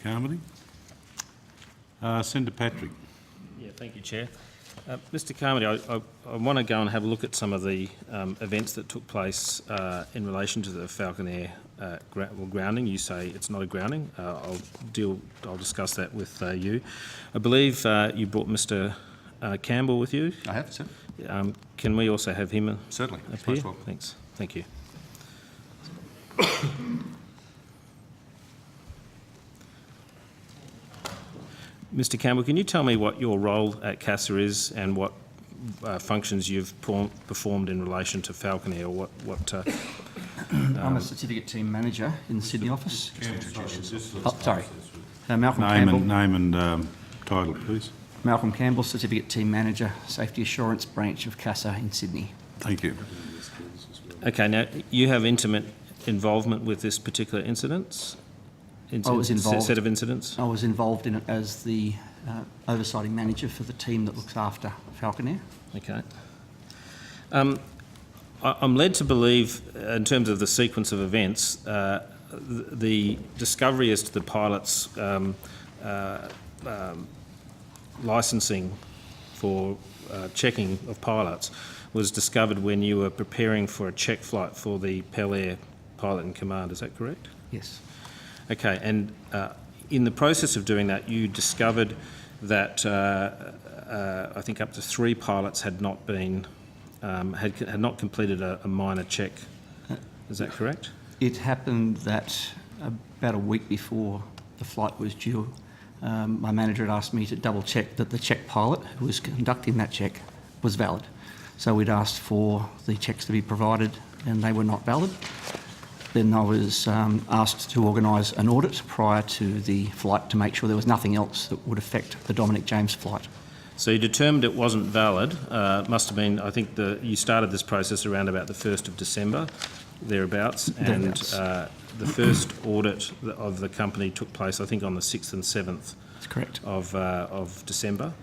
Carmody. Senator Patrick. Yeah, thank you, Chair. Mr. Carmody, I want to go and have a look at some of the events that took place in relation to the FalconAir grounding. You say it's not a grounding. I'll discuss that with you. I believe you brought Mr. Campbell with you. I have, sir. Can we also have him Certainly. up here? Thanks. Thank you. Mr. Campbell, can you tell me what your role at CASA is and what functions you've performed in relation to FalconAir? I'm a certificate team manager in the Sydney office. Malcolm Campbell. Name and title, please. Malcolm Campbell, certificate team manager, safety assurance branch of CASA in Sydney. Thank you. Okay, now you have intimate involvement with this particular incident? I was involved. Set of incidents? I was involved in it as the oversighting manager for the team that looks after FalconAir. Okay. I'm led to believe, in terms of the sequence of events, the discovery as to the pilot's licensing for checking of pilots was discovered when you were preparing for a check flight for the Air pilot in command. Is that correct? Yes. Okay, and in the process of doing that, you discovered that I think up to 3 pilots had not been had not completed a minor check. Is that correct? It happened that about a week before the flight was due, my manager had asked me to double check that the check pilot who was conducting that check was valid. So we'd asked for the checks to be provided and they were not valid. Then I was asked to organise an audit prior to the flight to make sure there was nothing else that would affect the Dominic James flight. So you determined it wasn't valid. Must have been, I think you started this process around about the 1st of December, thereabouts, and the first audit of the company took place, I think, on the 6th and 7th. That's correct. Of December.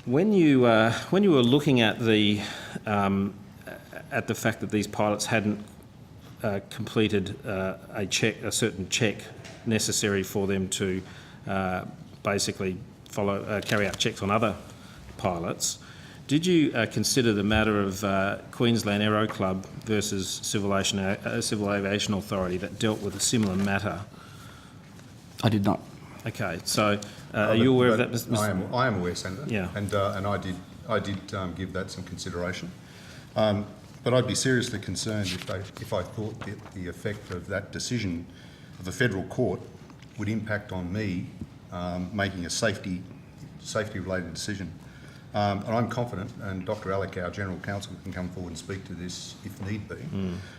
When you were looking at the fact that these pilots hadn't completed a certain check necessary for them to basically carry out checks on other pilots, did you consider the matter of Queensland Aero Club versus Civil Aviation Authority that dealt with a similar matter? I did not. Okay, so are you aware of that, Mr. I am aware, Senator. Yeah. And I did give that some consideration. But I'd be seriously concerned if I thought that the effect of that decision of the federal court would impact on me making a safety-related decision. And I'm confident, and Dr. Alec, our General Counsel, can come forward and speak to this if need be,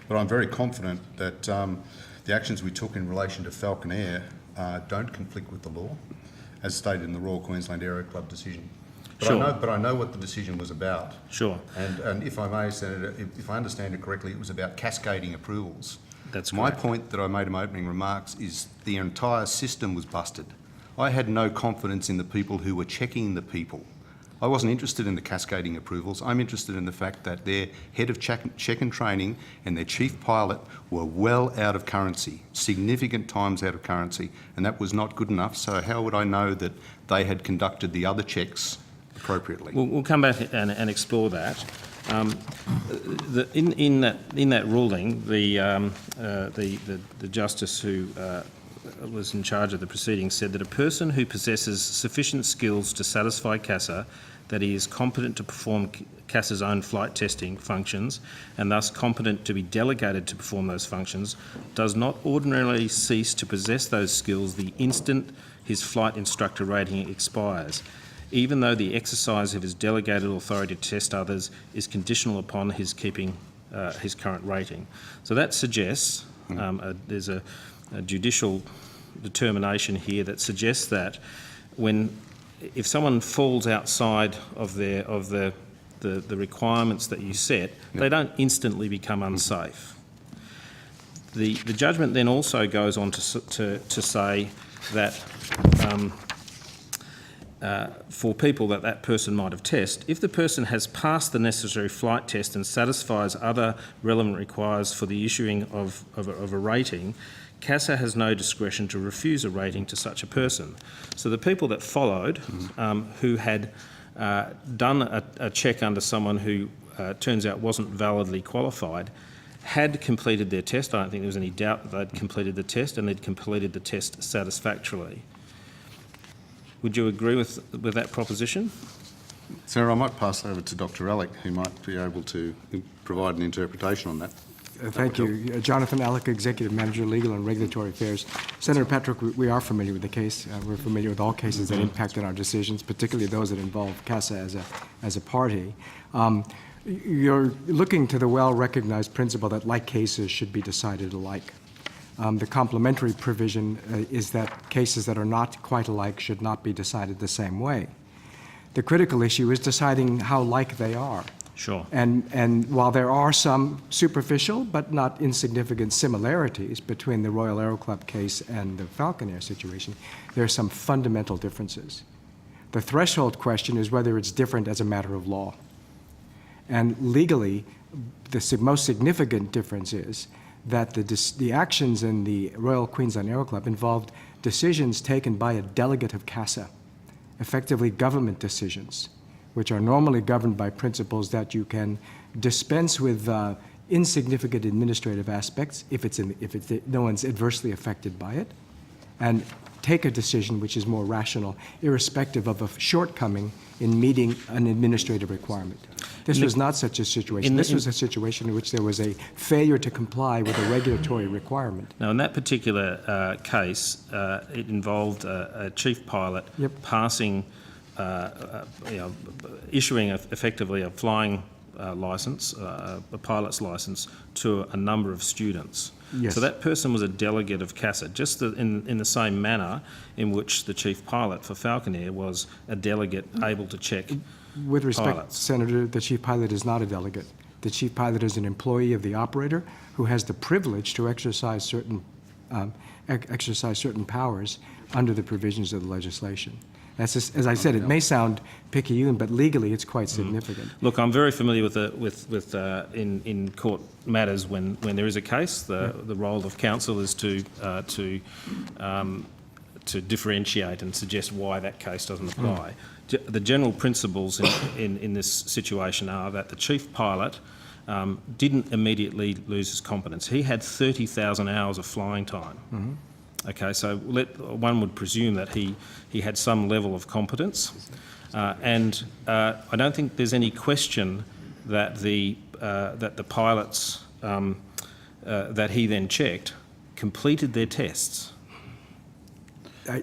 but I'm very confident that the actions we took in relation to FalconAir don't conflict with the law, as stated in the Royal Queensland Aero Club decision. But, sure. but I know what the decision was about. Sure. And if I may, Senator, if I understand it correctly, it was about cascading approvals. That's my correct. point that I made in my opening remarks is the entire system was busted. I had no confidence in the people who were checking the people. I wasn't interested in the cascading approvals. I'm interested in the fact that their head of check and training and their chief pilot were well out of currency, significant times out of currency, and that was not good enough. So how would I know that they had conducted the other checks appropriately? We'll come back and explore that. In that ruling, the justice who was in charge of the proceedings said that a person who possesses sufficient skills to satisfy CASA, that he is competent to perform CASA's own flight testing functions and thus competent to be delegated to perform those functions, does not ordinarily cease to possess those skills the instant his flight instructor rating expires, even though the exercise of his delegated authority to test others is conditional upon his keeping his current rating. So that suggests there's a judicial determination here that suggests that if someone falls outside of the requirements that you set, they don't instantly become unsafe. The judgment then also goes on to say that for people that person might have tested, if the person has passed the necessary flight test and satisfies other relevant requirements for the issuing of a rating, CASA has no discretion to refuse a rating to such a person. So the people that followed, who had done a check under someone who turns out wasn't validly qualified, had completed their test. I don't think there was any doubt that they'd completed the test, and they'd completed the test satisfactorily. Would you agree with that proposition? Senator, I might pass over to Dr Alec, who might be able to provide an interpretation on that. Thank you. Jonathan Alec, Executive Manager, Legal and Regulatory Affairs. Senator Patrick, we are familiar with the case. We're familiar with all cases that impacted our decisions, particularly those that involve CASA as a party. You're looking to the well-recognized principle that like cases should be decided alike. The complementary provision is that cases that are not quite alike should not be decided the same way. The critical issue is deciding how like they are. Sure. And while there are some superficial but not insignificant similarities between the Royal Aero Club case and the FalconAir situation, there are some fundamental differences. The threshold question is whether it's different as a matter of law. And legally, the most significant difference is that the actions in the Royal Queensland Aero Club involved decisions taken by a delegate of CASA, effectively government decisions, which are normally governed by principles that you can dispense with insignificant administrative aspects if no one's adversely affected by it, and take a decision which is more rational, irrespective of a shortcoming in meeting an administrative requirement. This was not such a situation. This was a situation in which there was a failure to comply with a regulatory requirement. Now, in that particular case, it involved a chief pilot passing, issuing effectively a flying licence, a pilot's licence, to a number of students. Yes. So that person was a delegate of CASA, just in the same manner in which the chief pilot for FalconAir was a delegate able to check With respect, pilots. Senator, the chief pilot is not a delegate. The chief pilot is an employee of the operator who has the privilege to exercise certain powers under the provisions of the legislation. That's just, as I said, it may sound picayune, but legally it's quite significant. Look, I'm very familiar with in court matters when there is a case, the role of counsel is to differentiate and suggest why that case doesn't apply. The general principles in this situation are that the chief pilot didn't immediately lose his competence. He had 30,000 hours of flying time. Okay, so one would presume that he had some level of competence, and I don't think there's any question that the pilots that he then checked completed their tests.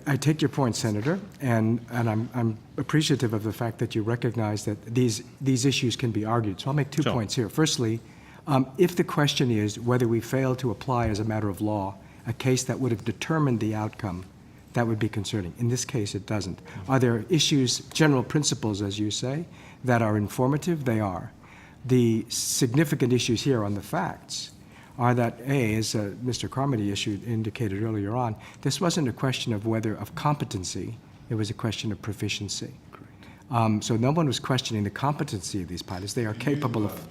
I take your point, Senator, and I'm appreciative of the fact that you recognize that these issues can be argued. So I'll make two points here. Firstly, if the question is whether we fail to apply as a matter of law a case that would have determined the outcome, that would be concerning. In this case, it doesn't. Are there issues, general principles, as you say, that are informative? They are. The significant issues here on the facts are that, A, as Mr. Carmody indicated earlier on, this wasn't a question of competency, it was a question of proficiency. So no one was questioning the competency of these pilots. They are capable of...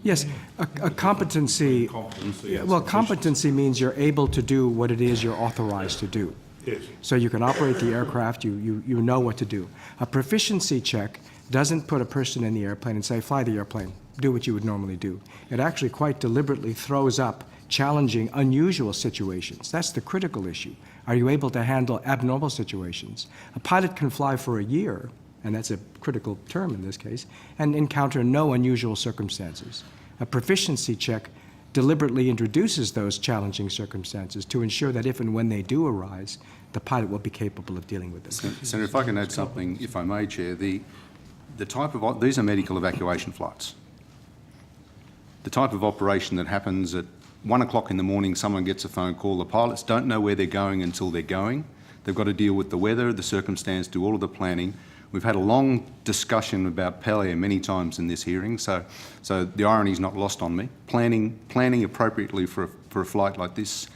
Yes, a competency... Well, competency means you're able to do what it is you're authorized to do. Yes. So you can operate the aircraft, you know what to do. A proficiency check doesn't put a person in the airplane and say, fly the airplane, do what you would normally do. It actually quite deliberately throws up challenging, unusual situations. That's the critical issue. Are you able to handle abnormal situations? A pilot can fly for a year, and that's a critical term in this case, and encounter no unusual circumstances. A proficiency check deliberately introduces those challenging circumstances to ensure that if and when they do arise, the pilot will be capable of dealing with them. Senator, if I can add something, if I may, Chair, the type of, these are medical evacuation flights. The type of operation that happens at 1 o'clock in the morning, someone gets a phone call, the pilots don't know where they're going until they're going. They've got to deal with the weather, the circumstance, do all of the planning. We've had a long discussion about Pele many times in this hearing, so the irony is not lost on me. Planning appropriately for a flight like this,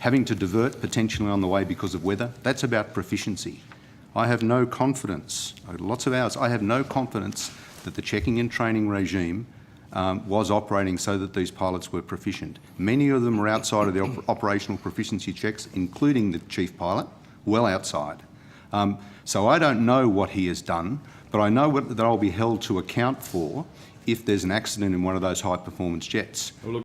having to divert potentially on the way because of weather, that's about proficiency. I have no confidence, lots of hours, I have no confidence that the checking and training regime was operating so that these pilots were proficient. Many of them were outside of the operational proficiency checks, including the chief pilot, well outside. So I don't know what he has done, but I know that I'll be held to account for if there's an accident in one of those high-performance jets.